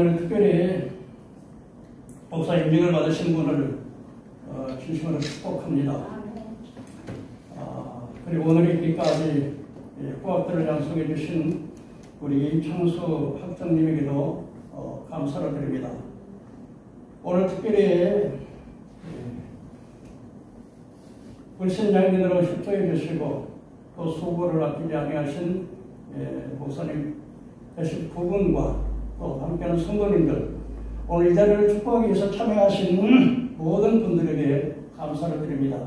오늘 특별히 목사 임명을 받으신 분을 진심으로 축복합니다. 그리고 오늘 있기까지 후학들을 양성해 주신 우리 임창수 학장님에게도 감사를 드립니다. 오늘 특별히 불신자인으로 협조해 주시고 또 수고를 아끼지 아니하신 목사님 대신 부분과 또 함께하는 성도님들, 오늘 이 자리를 축복하기 위해서 참여하신 모든 분들에게 감사를 드립니다.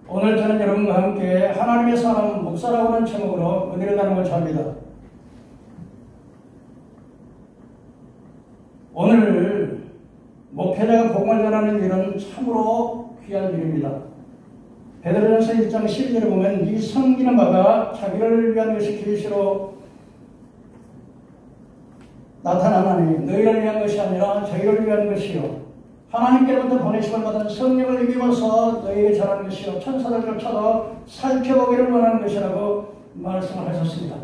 오늘 저는 여러분과 함께 하나님의 사람 목사라고 하는 제목으로 은혜를 나누고자 합니다. 오늘 목회자가 복음을 전하는 일은 참으로 귀한 일입니다. 베드로전서 1장 12절에 보면 이 섬기는 바가 자기를 위한 것이 계시로 나타나나니 너희를 위한 것이 아니라 자기를 위한 것이요 하나님께로부터 보내심을 받은 성령을 입어서 너희에게 전하는 것이요 천사들조차도 살펴보기를 원하는 것이라고 말씀을 하셨습니다.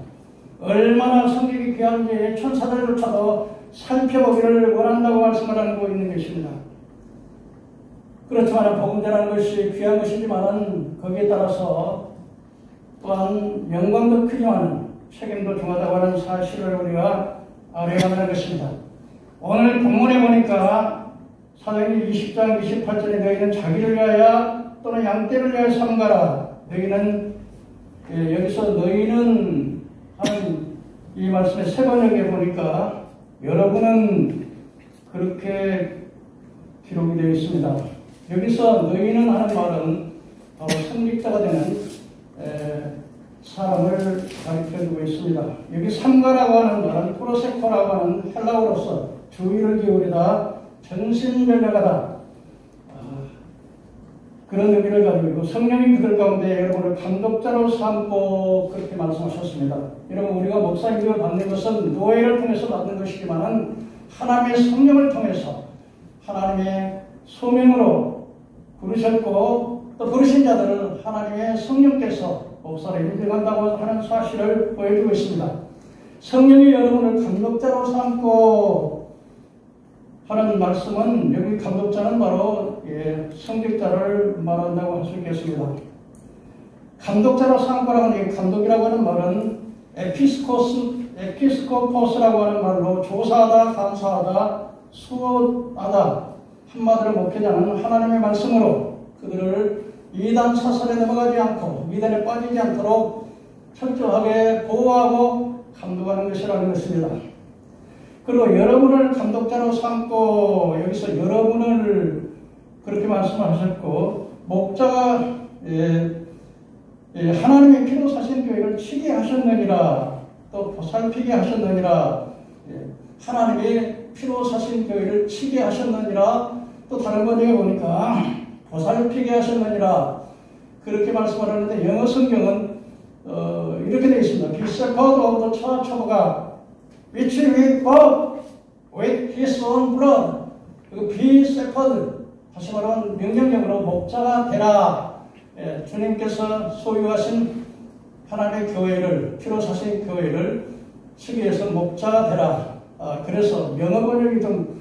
얼마나 성경이 귀한지 천사들조차도 살펴보기를 원한다고 말씀을 하고 있는 것입니다. 그렇지만 복음 전하는 것이 귀한 것이지만 거기에 따라서 또한 영광도 크지만 책임도 중하다고 하는 사실을 우리가 알아야 하는 것입니다. 오늘 본문에 보니까 사도행전 20장 28절에 너희는 자기를 위하여 또는 양떼를 위하여 삼가라. 너희는 여기서 너희는 하는 이 말씀의 세 번역에 보니까 여러분은 그렇게 기록이 되어 있습니다. 여기서 너희는 하는 말은 바로 성직자가 되는 사람을 가르쳐주고 있습니다. 여기 삼가라고 하는 말은 프로세코라고 하는 헬라어로서 주의를 기울이다, 전신전력하다, 그런 의미를 가지고 있고 성령이 그들 가운데 여러분을 감독자로 삼고 그렇게 말씀하셨습니다. 여러분, 우리가 목사님을 받는 것은 노예를 통해서 받는 것이지만 하나님의 성령을 통해서 하나님의 소명으로 부르셨고 또 부르신 자들을 하나님의 성령께서 목사를 인정한다고 하는 사실을 보여주고 있습니다. 성령이 여러분을 감독자로 삼고 하는 말씀은 여기 감독자는 바로 성직자를 말한다고 할 수 있겠습니다. 감독자로 삼고라고 하는 감독이라고 하는 말은 에피스코포스라고 하는 말로 조사하다, 감사하다, 수호하다. 한마디로 목회자는 하나님의 말씀으로 그들을 이단 사설에 넘어가지 않고 미단에 빠지지 않도록 철저하게 보호하고 감독하는 것이라는 것입니다. 그리고 여러분을 감독자로 삼고 여기서 여러분을 그렇게 말씀하셨고 목자가 하나님의 피로 사신 교회를 치게 하셨느니라 또 보살피게 하셨느니라 하나님의 피로 사신 교회를 치게 하셨느니라 또 다른 번역에 보니까 보살피게 하셨느니라 그렇게 말씀을 하는데 영어 성경은 이렇게 되어 있습니다. Be shepherd of the church of God, which we bought with his own blood. Be shepherd, 다시 말하면 명령적으로 목자가 되라. 주님께서 소유하신 하나님의 교회를, 피로 사신 교회를 치기 위해서 목자가 되라. 그래서 영어 번역이 좀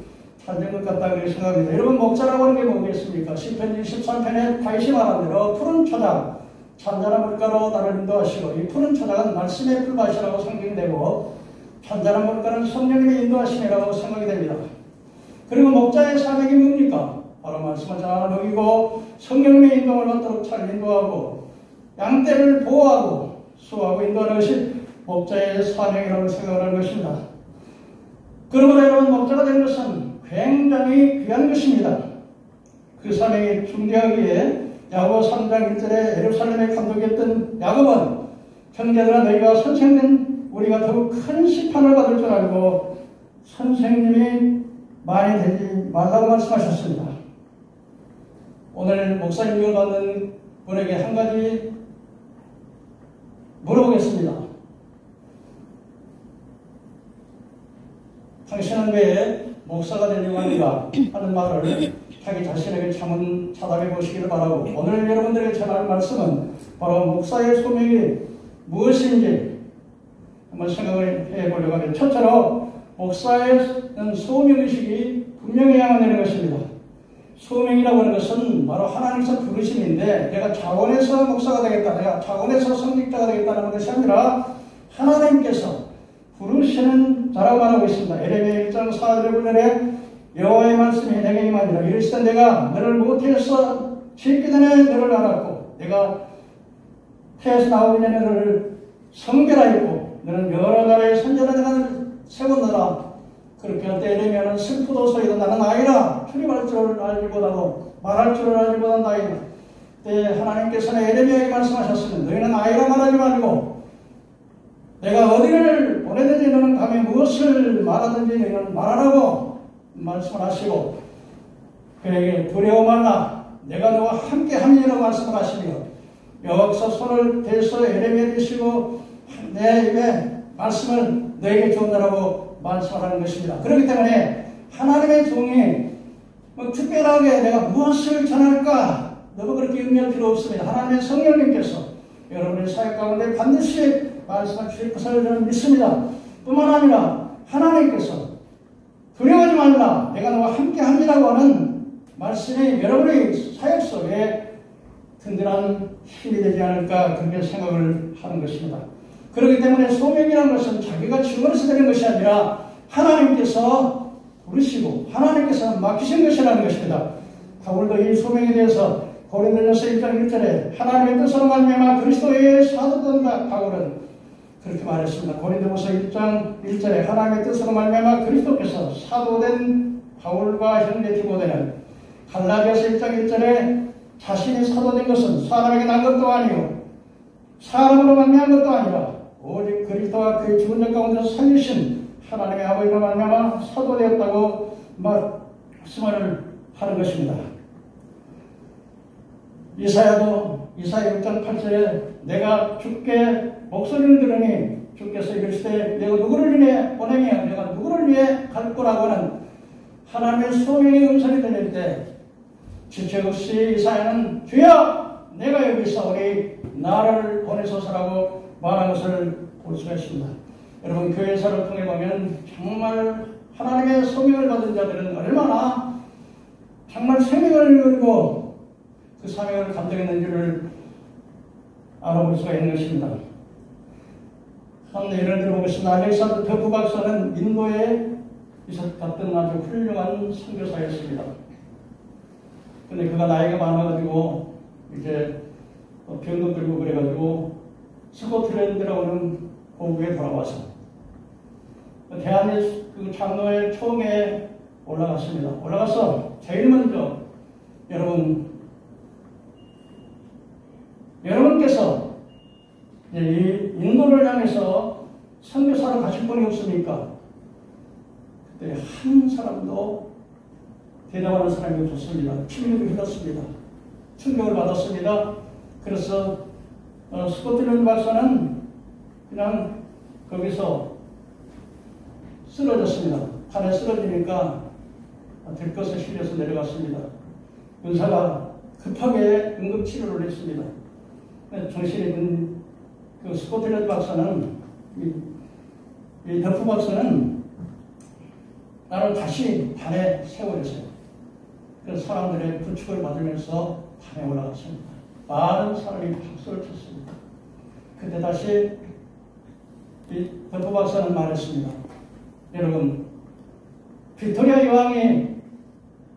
잘 된 것 같다 그렇게 생각합니다. 여러분, 목자라고 하는 게 뭐겠습니까? 시편 23편에 다윗이 말한 대로 푸른 초장, 잔잔한 물가로 나를 인도하시고, 이 푸른 초장은 말씀의 풀밭이라고 상징되고 잔잔한 물가는 성령님의 인도하심이라고 생각이 됩니다. 그리고 목자의 사명이 뭡니까? 바로 말씀을 잘 먹이고 성령님의 인도를 받도록 잘 인도하고 양떼를 보호하고 수호하고 인도하는 것이 목자의 사명이라고 생각하는 것입니다. 그러므로 여러분, 목자가 되는 것은 굉장히 귀한 것입니다. 그 사명이 중대하기에 야고보 3장 1절에 예루살렘의 감독이었던 야고보는 형제들아 너희가 선생된 우리가 더욱 큰 심판을 받을 줄 알고 선생님이 많이 되지 말라고 말씀하셨습니다. 오늘 목사님을 받는 분에게 한 가지 물어보겠습니다. 당신은 왜 목사가 되려고 하는가 하는 말을 자기 자신에게 차답해 보시기를 바라고, 오늘 여러분들에게 전할 말씀은 바로 목사의 소명이 무엇인지 한번 생각을 해보려고 하면, 첫째로 목사의 소명의식이 분명해야만 되는 것입니다. 소명이라고 하는 것은 바로 하나님께서 부르심인데 내가 자원해서 목사가 되겠다, 내가 자원해서 성직자가 되겠다는 것이 아니라 하나님께서 부르시는 자라고 말하고 있습니다. 에레미야 1장 4절 5절에 여호와의 말씀이 내게 임하니라. 이르시되 내가 너를 모태에서 짓기 전에 너를 알았고 내가 태에서 나오기 전에 너를 성별하였고 너는 여러 나라의 선지자라 내가 세웠노라. 그렇게 할 때 에레미야는 슬프도소이다. 나는 아이라 출입할 줄을 알지 못하고 말할 줄을 알지 못한 나이다. 그때 하나님께서는 에레미야에게 말씀하셨으면 너희는 아이라 말하지 말고 내가 어디를 보내든지 너는 가면 무엇을 말하든지 너희는 말하라고 말씀을 하시고 그에게 두려워 말라 내가 너와 함께 함이라고 말씀을 하시며 여호와께서 손을 대서 에레미야 주시고 내 입에 말씀을 너에게 주었다라고 말씀하는 것입니다. 그렇기 때문에 하나님의 종이 특별하게 내가 무엇을 전할까 너무 그렇게 의미할 필요 없습니다. 하나님의 성령님께서 여러분의 사역 가운데 반드시 말씀을 주실 것을 저는 믿습니다. 뿐만 아니라 하나님께서 두려워하지 말라 내가 너와 함께 합니다고 하는 말씀이 여러분의 사역 속에 든든한 힘이 되지 않을까 그렇게 생각을 하는 것입니다. 그렇기 때문에 소명이라는 것은 자기가 증언해서 되는 것이 아니라 하나님께서 부르시고 하나님께서 맡기신 것이라는 것입니다. 바울도 이 소명에 대해서 고린도전서 1장 1절에 하나님의 뜻으로 말미암아 그리스도의 사도된 바울은 그렇게 말했습니다. 고린도전서 1장 1절에 하나님의 뜻으로 말미암아 그리스도께서 사도된 바울과 형제 디모데는 갈라디아서 1장 1절에 자신이 사도된 것은 사람에게 난 것도 아니요 사람으로 말미암은 것도 아니라 오직 그리스도와 그의 죽은 자 가운데서 살리신 하나님의 아버지로 말미암아 사도되었다고 말씀을 하는 것입니다. 이사야도 이사야 6장 8절에 내가 주께 목소리를 들으니 주께서 이르시되 내가 누구를 위해 보내며 내가 누구를 위해 갈 거라고 하는 하나님의 소명의 음성이 들릴 때 지체 없이 이사야는 주여 내가 여기 있사오니 나를 보내소서라고 말한 것을 볼 수가 있습니다. 여러분 교회사를 통해 보면 정말 하나님의 소명을 받은 자들은 얼마나 정말 생명을 누리고 그 사명을 감당했는지를 알아볼 수가 있는 것입니다. 한 예를 들어보겠습니다. 알렉산더 더프 박사는 인도에 있었던 아주 훌륭한 선교사였습니다. 근데 그가 나이가 많아가지고 이제 병도 들고 그래가지고 스코틀랜드라고 하는 고국에 돌아와서 대한의 그 장로회 총회에 올라갔습니다. 올라가서 제일 먼저 여러분께서 이 인도를 향해서 선교사로 가실 분이 없습니까? 그때 한 사람도 대답하는 사람이 없었습니다. 침묵이 흘렀습니다. 충격을 받았습니다. 그래서 스코틀랜드 박사는 그냥 거기서 쓰러졌습니다. 판에 쓰러지니까 들것에 실려서 내려갔습니다. 의사가 급하게 응급치료를 했습니다. 정신이 든 그 스코틀랜드 박사는 이 더프 박사는 나를 다시 판에 세워졌어요. 그래서 사람들의 부축을 받으면서 판에 올라갔습니다. 많은 사람이 박수를 쳤습니다. 그때 다시 이 더프 박사는 말했습니다. 여러분, 빅토리아 여왕이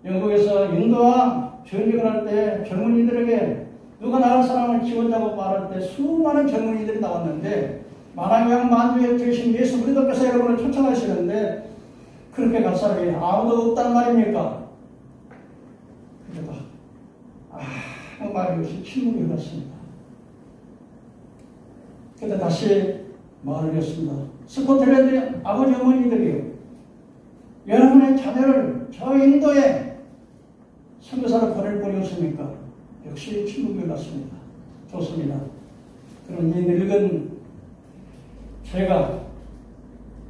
영국에서 인도와 전쟁을 할 때 젊은이들에게 누가 나갈 사람을 지원자고 말할 때 수많은 젊은이들이 나왔는데 만왕왕 만주에 계신 예수 그리스도께서 여러분을 초청하시는데 그렇게 갈 사람이 아무도 없단 말입니까? 그래도 아무 말이 없이 침묵이 흘렀습니다. 그때 다시 말을 했습니다. 스코틀랜드 아버지 어머니들이요, 여러분의 자녀를 저 인도에 선교사로 보낼 분이 없습니까? 역시 침묵이 흘렀습니다. 좋습니다. 그럼 이 늙은 제가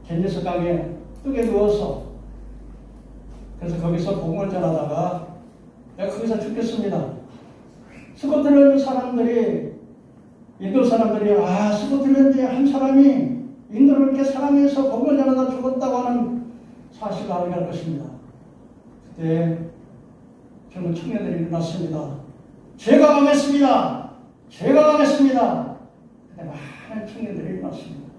겐지스 강에 뚝에 누워서 그래서 거기서 복음을 전하다가 내가 거기서 죽겠습니다. 스코틀랜드 사람들이 인도 사람들이 스코틀랜드에 한 사람이 인도를 이렇게 사랑해서 복음을 전하다 죽었다고 하는 사실을 알게 할 것입니다. 그때 젊은 청년들이 일어났습니다. 제가 가겠습니다. 제가 가겠습니다. 그때 많은 청년들이 일어났습니다.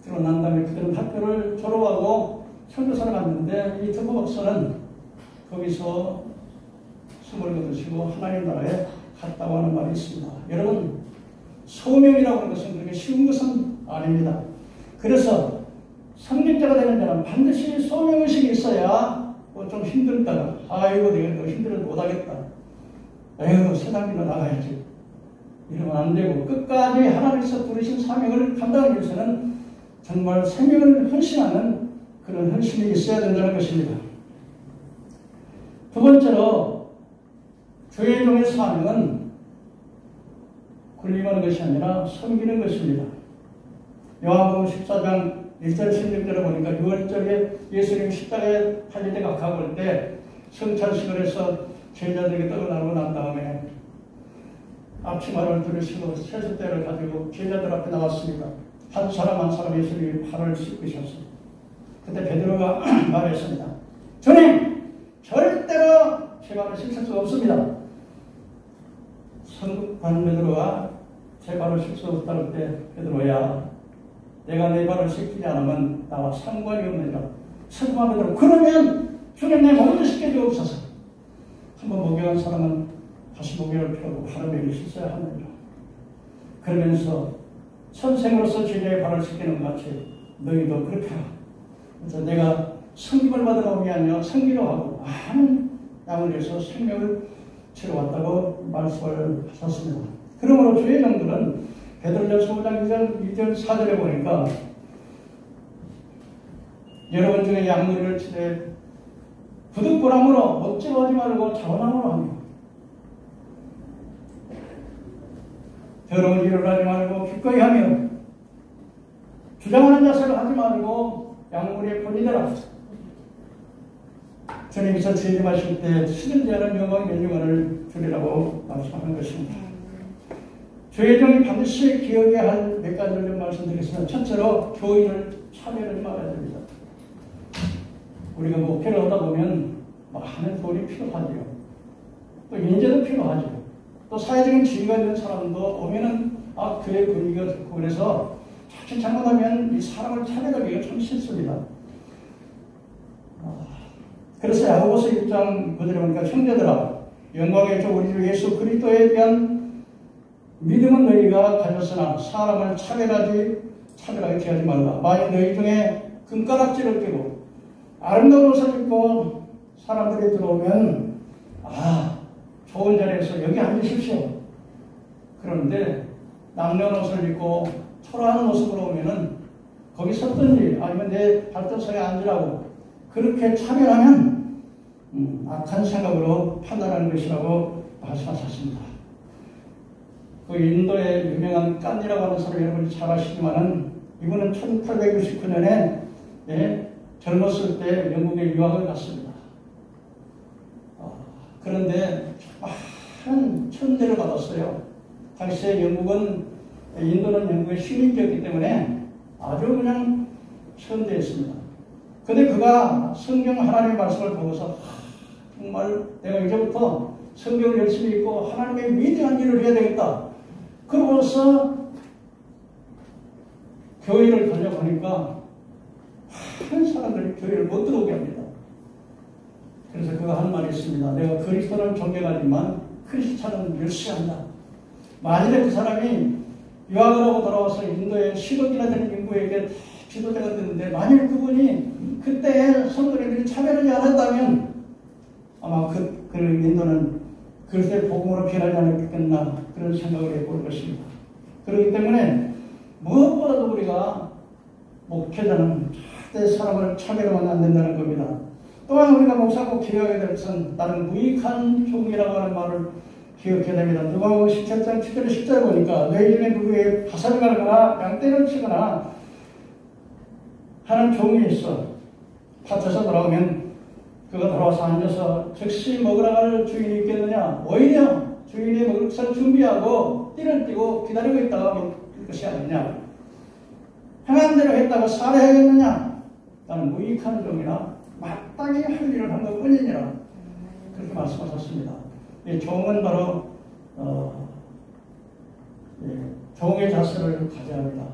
그러고 난 다음에 그들은 학교를 졸업하고 선교사를 갔는데 이 덕호 박사는 거기서 숨을 거두시고 하나님 나라에 갔다고 하는 말이 있습니다. 여러분, 소명이라고 하는 것은 그렇게 쉬운 것은 아닙니다. 그래서 성직자가 되는 자는 반드시 소명의식이 있어야 좀 힘들다가 아이고 내가 너 힘들어도 못하겠다. 에휴 세상 일로 나가야지. 이러면 안 되고 끝까지 하나님께서 부르신 사명을 감당하기 위해서는 정말 생명을 헌신하는 그런 헌신이 있어야 된다는 것입니다. 두 번째로 교회 종의 사명은 군림하는 것이 아니라 섬기는 것입니다. 요한복음 14장 1절 16절을 보니까 6월절에 예수님이 십자가에 달릴 때가 가까울 때 성찬식을 해서 제자들에게 떡을 나누고 난 다음에 앞치마를 두르시고 세숫대를 가지고 제자들 앞에 나왔습니다. 한 사람 한 사람 예수님이 발을 씻으셨습니다. 그때 베드로가 말했습니다. 주님, 절대로 제 발을 씻을 수 없습니다. 성급한 베드로가 제 발을 씻을 수 없다는 때 베드로야, 내가 내 발을 씻기지 않으면 나와 상관이 없느니라. 성급한 베드로, 그러면 주님 내 몸도 씻게 주옵소서. 한번 목욕한 사람은 다시 목욕을 필요하고 발을 매일 씻어야 하느니라. 그러면서 선생으로서 제자의 발을 씻기는 것 같이 너희도 그렇게 하라. 그래서 내가 성김을 받으러 온 게 아니라 성기로 하고 많은 양을 위해서 생명을 치러왔다고 말씀을 하셨습니다. 그러므로 주의 종들은 베드로전서 5장 2절 4절에 보니까 여러분 중에 양무리를 치되 부득불함으로 멋지러하지 말고 자원함으로 하며 더러운 일을 하지 말고 기꺼이 하며 주장하는 자세를 하지 말고 양무리의 본이 되라. 주님께서 재림하실 때 시든지 않은 영광 면류관을 주리라고 말씀하는 것입니다. 주의 종이 반드시 기억해야 할 몇 가지를 좀 말씀드리겠습니다. 첫째로 교인을 차별하지 말아야 됩니다. 우리가 목회를 하다 보면 많은 돈이 필요하지요. 또 인재도 필요하죠. 또 사회적인 지위가 있는 사람도 오면은 교회 분위기가 좋고 그래서 자칫 잘못하면 이 사람을 차별하기가 참 싫습니다. 그래서 야고보서 1장 9절에 보니까 형제들아 영광의 주 우리 주 예수 그리스도에 대한 믿음은 너희가 가졌으나 사람을 차별하게 대하지 말라. 만일 너희 중에 금가락지를 끼고 아름다운 옷을 입고 사람들이 들어오면 좋은 자리에서 여기 앉으십시오. 그런데 남녀 옷을 입고 초라한 모습으로 오면은 거기 섰든지 아니면 내 발등석에 앉으라고 그렇게 차별하면 악한 생각으로 판단하는 것이라고 말씀하셨습니다. 그 인도의 유명한 깐이라고 하는 사람 여러분이 잘 아시지만은 이분은 1869년에 젊었을 때 영국에 유학을 갔습니다. 그런데 많은 천대를 받았어요. 당시에 인도는 영국의 식민지였기 때문에 아주 그냥 천대했습니다. 근데 그가 성경 하나님의 말씀을 보고서 정말 내가 이제부터 성경을 열심히 읽고 하나님의 위대한 일을 해야 되겠다. 그러고서 교회를 다녀보니까 많은 사람들이 교회를 못 들어오게 합니다. 그래서 그가 하는 말이 있습니다. 내가 그리스도를 존경하지만 크리스찬은 멸시한다. 만일에 그 사람이 유학을 하고 돌아와서 인도의 10억이나 되는 인구에게 지도자가 됐는데 만일 그분이 그때 성도들이 차별하지 않았다면 아마 그 인도는 그리스도의 복음으로 변하지 않았겠나 그런 생각을 해볼 것입니다. 그렇기 때문에 무엇보다도 우리가 목회자는 절대 사람을 차별하면 안 된다는 겁니다. 또한 우리가 목사고 기억해야 될 것은 나는 무익한 종이라고 하는 말을 기억해야 됩니다. 누가복음 17장 7절 10절에 보니까 너희 중에 누구에게 화살을 갈거나 양떼를 치거나 하는 종이 있어. 밭에서 돌아오면 그가 돌아와서 앉아서 즉시 먹으러 갈 주인이 있겠느냐. 오히려 주인이 먹을 것을 준비하고 띠를 띠고 기다리고 있다가 먹을 것이 아니냐. 행한 대로 했다고 살해하겠느냐. 나는 무익한 종이나 마땅히 할 일을 한 것뿐이니라. 그렇게 말씀하셨습니다. 이 종은 바로 종의 자세를 가져야 합니다.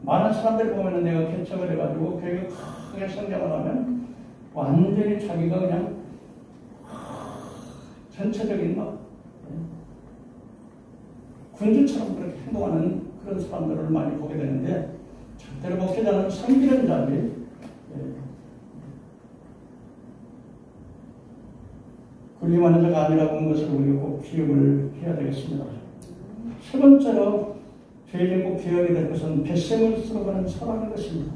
많은 사람들 보면은 내가 개척을 해가지고 교육을 크게 성장을 하면 완전히 자기가 그냥 전체적인 막 군주처럼 그렇게 행동하는 그런 사람들을 많이 보게 되는데, 절대로 목회자는 섬기는 자지 군림하는 자가 아니라고 하는 것을 우리가 꼭 기억을 해야 되겠습니다. 세 번째로 저희들이 꼭 기억해야 될 것은 뱃셈을 쓸어가는 선하는 것입니다.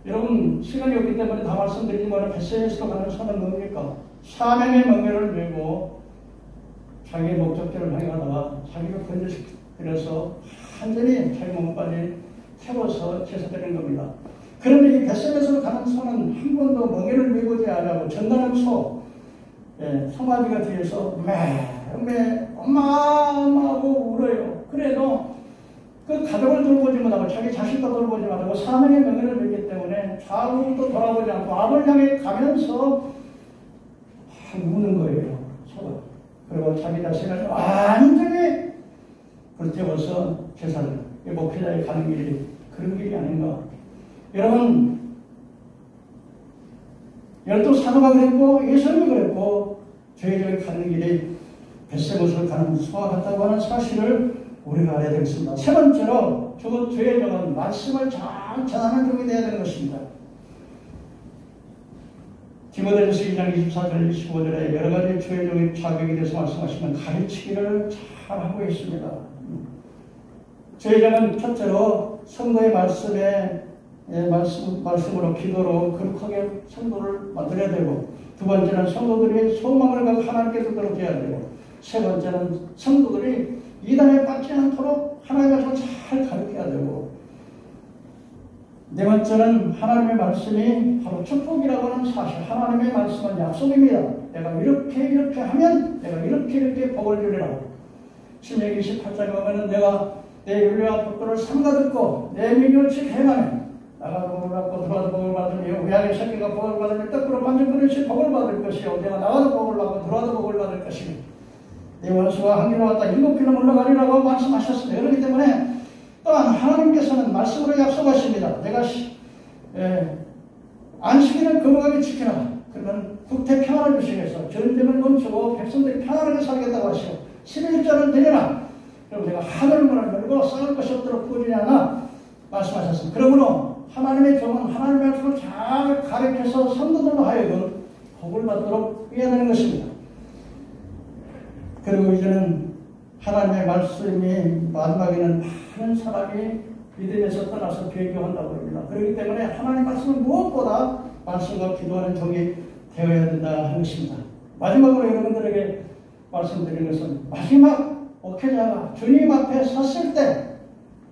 여러분, 시간이 없기 때문에 다 말씀드리지만 뱃셈을 쓸어가는 선은 뭡니까? 사명의 멍에를 메고 자기의 목적지를 향해 가다가 자기가 건져들여서 완전히 자기 몸까지 태워서 제사드리는 겁니다. 그런데 이 뱃셈에서 가는 소는 한 번도 멍에를 메고지 않고 전나는 소, 송아지가 뒤에서 엄마 하고 울어요. 그래도 그 가족을 돌보지 못하고 자기 자식도 돌보지 못하고 사명의 명예를 메기 때문에 좌우도 돌아보지 않고 앞을 향해 가면서 우는 거예요. 소가. 그리고 자기 자신을 완전히 불태워서 제사를, 목회자에 가는 길이 그런 길이 아닌가. 여러분, 12사도가 그랬고 예수님이 그랬고 저희들이 가는 길이 벳세못을 가는 소와 같다고 하는 사실을 우리가 알아야 되겠습니다. 세 번째로 저의 종은 말씀을 잘 전하는 종이 되어야 되는 것입니다. 디모데전서 2장 24절 25절에 여러 가지 저의 종의 자격에 대해서 말씀하시면 가르치기를 잘 하고 있습니다. 저의 종은 첫째로 성도의 말씀으로 기도로 거룩하게 성도를 만들어야 되고, 두 번째는 성도들이 소망을 갖고 하나님께 듣도록 해야 되고, 세 번째는 성도들이 이단에 빠지지 않도록 하나님의 말씀을 잘 가르쳐야 되고, 네 번째는 하나님의 말씀이 바로 축복이라고 하는 사실. 하나님의 말씀은 약속입니다. 내가 이렇게 하면 내가 이렇게 복을 주리라. 신명기 28장에 보면은 내가 내 율례와 법도를 삼가 듣고 내 명령을 지켜 행하면 나가 복을 받고 들어와도 복을 받으며 우양의 새끼가 복을 받으며 떡으로 만든 그릇이 복을 받을 것이요 내가 나가도 복을 받고 들어와도 복을 받을 것이며 내 원수가 한 길로 왔다 7길로 물러가리라고 말씀하셨습니다. 그렇기 때문에 또한 하나님께서는 말씀으로 약속하십니다. 내가 안식일을 거룩하게 지키라. 그러면 국태 평안을 주시겠어. 전쟁을 멈추고 백성들이 평안하게 살겠다고 하시고 11절을 드리라. 그럼 내가 하늘문을 열고 싸울 것이 없도록 꾸짖지 않아 말씀하셨습니다. 그러므로 하나님의 종은 하나님의 말씀을 잘 가르쳐서 성도들로 하여금 복을 받도록 해야 되는 것입니다. 그리고 이제는 하나님의 말씀이 마지막에는 많은 사람이 믿음에서 떠나서 배교한다고 합니다. 그렇기 때문에 하나님의 말씀은 무엇보다 말씀과 기도하는 종이 되어야 된다 하는 것입니다. 마지막으로 여러분들에게 말씀드리는 것은 마지막 목회자가 주님 앞에 섰을 때,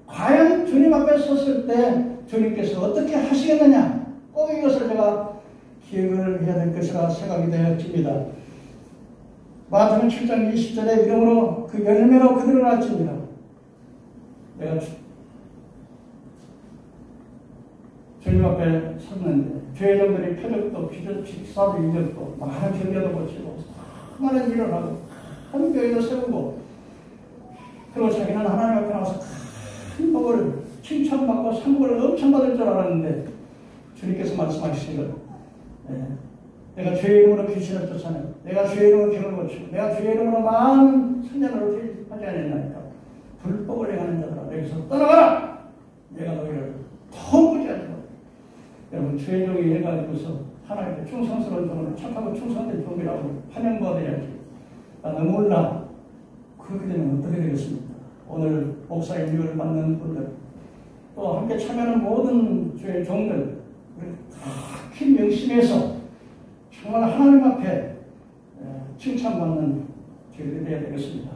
과연 주님 앞에 섰을 때 주님께서 어떻게 하시겠느냐, 꼭 이것을 제가 기억을 해야 될 것이라 생각이 되어집니다. 마태복음 7장 20절에 이름으로 그 열매로 그들을 알집니다. 내가 주님 앞에 섰는데 죄의 종들이 표적도 직사도 이적도 많은 병자도 고치고 많은 일을 하고 한 교회도 세우고, 그리고 자기는 하나님 앞에 나와서 큰 복을 칭찬받고 상복을 엄청 받을 줄 알았는데 주님께서 말씀하시기를 내가 주의 이름으로 귀신을 쫓아내고 내가 주의 이름으로 병을 고치고 내가 주의 이름으로 많은 선전을 하지 않았나니까 불법을 행하는 자들아 여기서 떠나가라. 내가 너희를 도무지 하지 못해. 여러분, 주의 종이 해가지고서 하나님께 충성스러운 종을 착하고 충성된 종이라고 환영받아야지. 나는 몰라. 그렇게 되면 어떻게 되겠습니까? 오늘 목사의 유를 받는 분들, 또 함께 참여하는 모든 주의 종들, 우리 다 명심해서 정말 하나님 앞에 칭찬받는 저희들이 되어야 되겠습니다.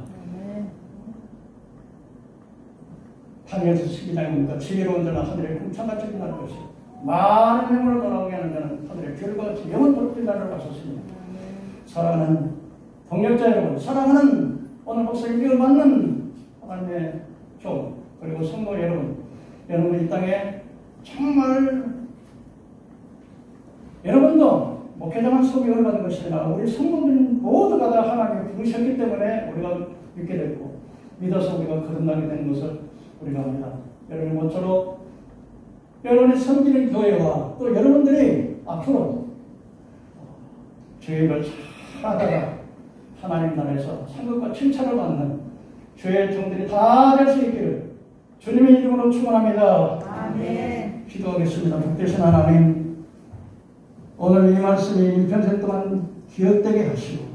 다니엘서 12장에 보니까 지혜로운 자는 하늘의 궁창같이 빛나는 것이 많은 명으로 돌아오게 하는 자는 하늘의 별과 같이 영원토록 빛나는 것이었습니다. 사랑하는 동역자 여러분, 사랑하는 오늘 목사의 위를 받는 하나님의 종, 그리고 성도 여러분, 여러분 이 땅에 정말 여러분도 목회자만 소명을 받은 것이 아니라 우리 성도들 모두가 다 하나님이 부르셨기 때문에 우리가 믿게 됐고 믿어서 우리가 거듭나게 되는 것을 우리가 합니다. 여러분 모쪼록 여러분이 섬기는 교회와 또 여러분들이 앞으로 주의를 잘하다가 하나님 나라에서 상급과 칭찬을 받는 주의 종들이 다 될 수 있기를 주님의 이름으로 축원합니다. 아멘. 기도하겠습니다. 복되신 하나님, 오늘 이 말씀이 평생 동안 기억되게 하시고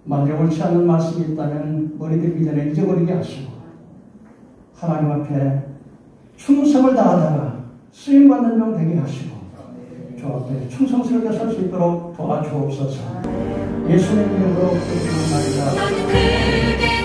만약 옳지 않는 말씀이 있다면 머리 들기 전에 잊어버리게 하시고 하나님 앞에 충성을 다하다가 쓰임받는 종 되게 하시고 주 앞에 충성스럽게 설 수 있도록 도와주옵소서. 예수님 이름으로 기도합니다.